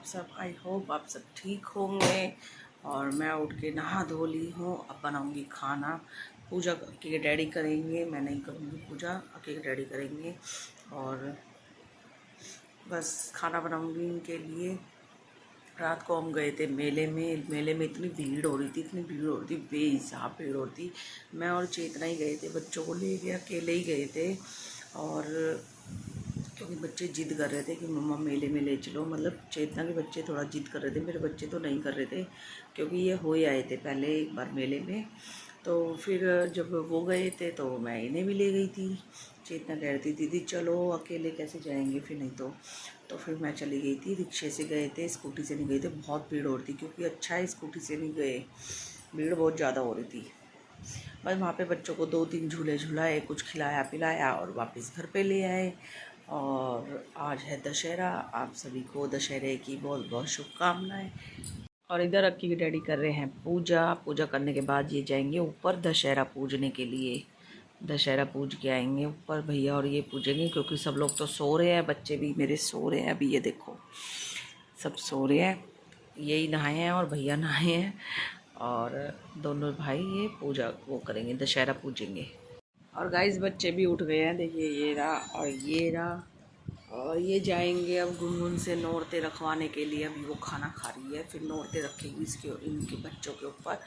सब? I hope आप सब ठीक होंगे। और मैं उठ के नहा धो ली हूँ। अब बनाऊँगी खाना। पूजा के डैडी करेंगे, मैं नहीं करूँगी पूजा, के डैडी करेंगे। और बस खाना बनाऊँगी इनके लिए। रात को हम गए थे मेले में। मेले में इतनी भीड़ हो रही थी, इतनी भीड़ हो रही थी, बेहिसाब भीड़ हो रही थी। मैं और चेतना ही गए थे, बच्चों को ले गए, अकेले ही गए थे। और क्योंकि बच्चे जिद कर रहे थे कि मम्मा मेले में ले चलो। मतलब चेतना के बच्चे थोड़ा जिद कर रहे थे, मेरे बच्चे तो नहीं कर रहे थे क्योंकि ये हो ही आए थे पहले एक बार मेले में। तो फिर जब वो गए थे तो मैं इन्हें भी ले गई थी। चेतना कह रही थी दीदी चलो, अकेले कैसे जाएंगे फिर नहीं तो फिर मैं चली गई थी। रिक्शे से गए थे, स्कूटी से नहीं गए थे। बहुत भीड़ हो रही थी क्योंकि अच्छा है स्कूटी से नहीं गए, भीड़ बहुत ज़्यादा हो रही थी। बस वहाँ पे बच्चों को 2-3 झूले झुलाए, कुछ खिलाया पिलाया और वापस घर पे ले आए। और आज है दशहरा, आप सभी को दशहरे की बहुत बहुत शुभकामनाएं। और इधर अक्की के डैडी कर रहे हैं पूजा। पूजा करने के बाद ये जाएंगे ऊपर दशहरा पूजने के लिए। दशहरा पूज के आएंगे ऊपर भैया, और ये पूजेंगे क्योंकि सब लोग तो सो रहे हैं, बच्चे भी मेरे सो रहे हैं। अभी ये देखो सब सो रहे हैं, यही नहाए हैं और भैया नहाए हैं। और दोनों भाई ये पूजा वो करेंगे, दशहरा पूजेंगे। और गाइस बच्चे भी उठ गए हैं, देखिए ये रहा और ये रहा। और ये जाएंगे अब गुनगुन से नौरते रखवाने के लिए। अभी वो खाना खा रही है, फिर नौरते रखेगी इसके इनके बच्चों के ऊपर।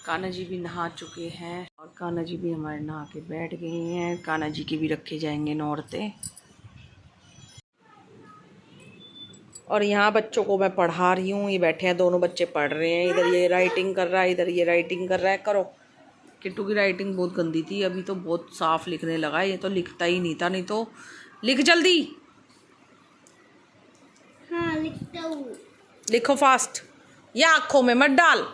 कान्हा जी भी नहा चुके हैं और कान्हा जी भी हमारे नहा के बैठ गए हैं। कान्हा जी के भी रखे जाएंगे नौरते। और यहाँ बच्चों को मैं पढ़ा रही हूँ, ये बैठे हैं दोनों बच्चे पढ़ रहे हैं। इधर ये राइटिंग कर रहा है, इधर ये राइटिंग कर रहा है। करो। किट्टू की राइटिंग बहुत गंदी थी, अभी तो बहुत साफ लिखने लगा है। ये तो लिखता ही नहीं था, नहीं तो लिख जल्दी। हाँ लिखता हूँ। लिखो फास्ट, या आँखों में मत डाल।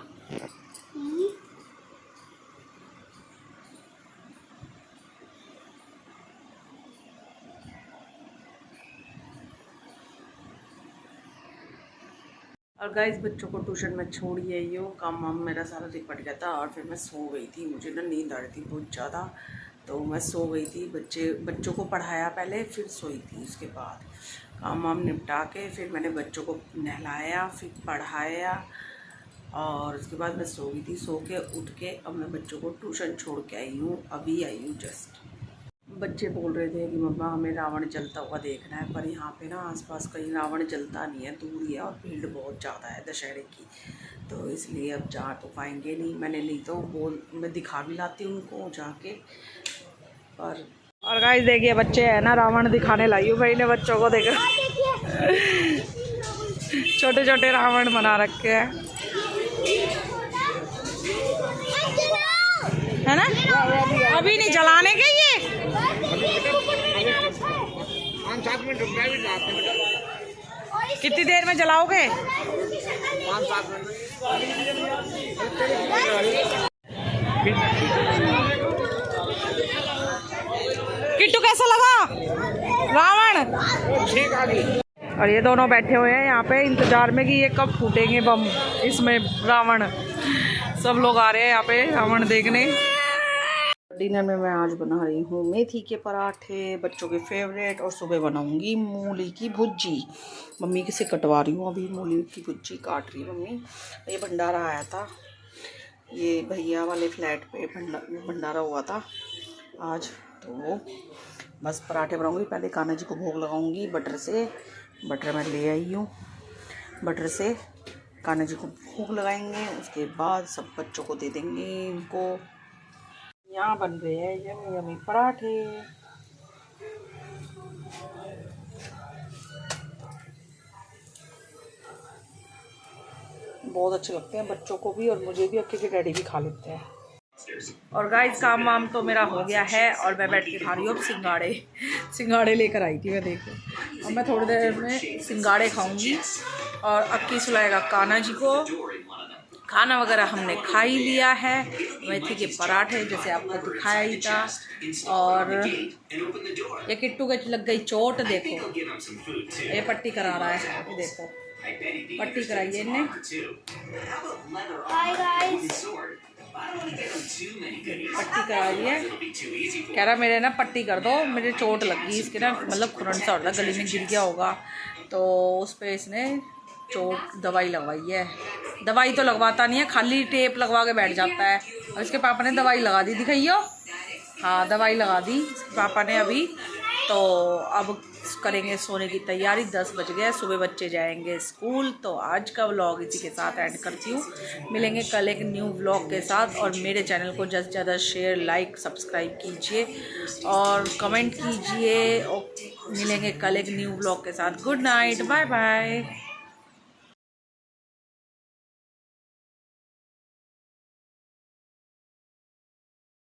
और गाइस बच्चों को ट्यूशन में छोड़ी है, यो काम वाम मेरा सारा निपट गया था। और फिर मैं सो गई थी, मुझे ना नींद आ रही थी बहुत ज़्यादा, तो मैं सो गई थी। बच्चों को पढ़ाया पहले, फिर सोई थी। उसके बाद काम वाम निपटा के फिर मैंने बच्चों को नहलाया, फिर पढ़ाया और उसके बाद मैं सो गई थी। सो के उठ के अब मैं बच्चों को ट्यूशन छोड़ के आई हूँ, अभी आई हूँ जस्ट। बच्चे बोल रहे थे कि मम्मा हमें रावण जलता हुआ देखना है, पर यहाँ पे ना आसपास कहीं रावण जलता नहीं है, दूर ही है और भीड़ बहुत ज़्यादा है दशहरे की, तो इसलिए अब जा तो पाएंगे नहीं। मैंने नहीं तो मैं दिखा भी लाती हूँ उनको जाके। पर और गाइस देखिए बच्चे है ना, रावण दिखाने लाई हूँ भाई ने बच्चों को, देखो छोटे छोटे रावण बना रखे हैं, है ना। अभी नहीं जलाने के ये 5-7 मिनट रुक जाते। कितनी देर में जलाओगे? 5-7 मिनट। किट्टू कैसा लगा रावण? ठीक आ गई। और ये दोनों बैठे हुए हैं यहाँ पे इंतजार में कि ये कब फूटेंगे बम इसमें रावण। सब लोग आ रहे हैं यहाँ पे रावण देखने। डिनर में मैं आज बना रही हूँ मेथी के पराठे, बच्चों के फेवरेट। और सुबह बनाऊंगी मूली की भुजी। मम्मी किसे कटवा रही हूँ अभी, मूली की भुजी काट रही मम्मी। ये भंडारा आया था, ये भैया वाले फ्लैट पे भंडारा हुआ था आज, तो बस पराठे बनाऊंगी। पहले कान्हा जी को भोग लगाऊंगी बटर से। बटर मैं ले आई हूँ, बटर से कान्हा जी को भोग लगाएंगे। उसके बाद सब बच्चों को दे देंगे इनको। यहाँ बन रहे हैं यमी यमी पराठे। बहुत अच्छे लगते हैं बच्चों को भी और मुझे भी, अक्के के डैडी भी खा लेते हैं। और गाइस काम वाम तो मेरा हो गया है और मैं बैठ के खा रही हूँ अब सिंगाड़े लेकर आई थी मैं, देखो। अब मैं थोड़ी देर में सिंगाड़े खाऊंगी और अक्की सुलाएगा कान्हा जी को। खाना वगैरह हमने खा ही लिया है, मेथी के पराठे जैसे आपको दिखाया ही था। और ये किट्टू के लग गई चोट, देखो ये पट्टी करा रहा है, ये देखो पट्टी कराई है इनने। पट्टी करा दी है, कह रहा मेरे ना पट्टी कर दो, मेरे चोट लग गई इसके ना, मतलब खुरन सा होता गली में गिर गया होगा, तो उस पर इसने चोट दवाई लगवाई है। दवाई तो लगवाता नहीं है, खाली टेप लगवा के बैठ जाता है। और इसके पापा ने दवाई लगा दी, दिखाइयो। हाँ दवाई लगा दी इसके पापा ने अभी। तो अब करेंगे सोने की तैयारी। 10 बज गए, सुबह बच्चे जाएंगे स्कूल। तो आज का व्लॉग इसी के साथ एंड करती हूँ। मिलेंगे कल एक न्यू व्लॉग के साथ। और मेरे चैनल को ज़्यादा से ज़्यादा शेयर, लाइक, सब्सक्राइब कीजिए और कमेंट कीजिए। और मिलेंगे कल एक न्यू व्लॉग के साथ। Good night, bye bye.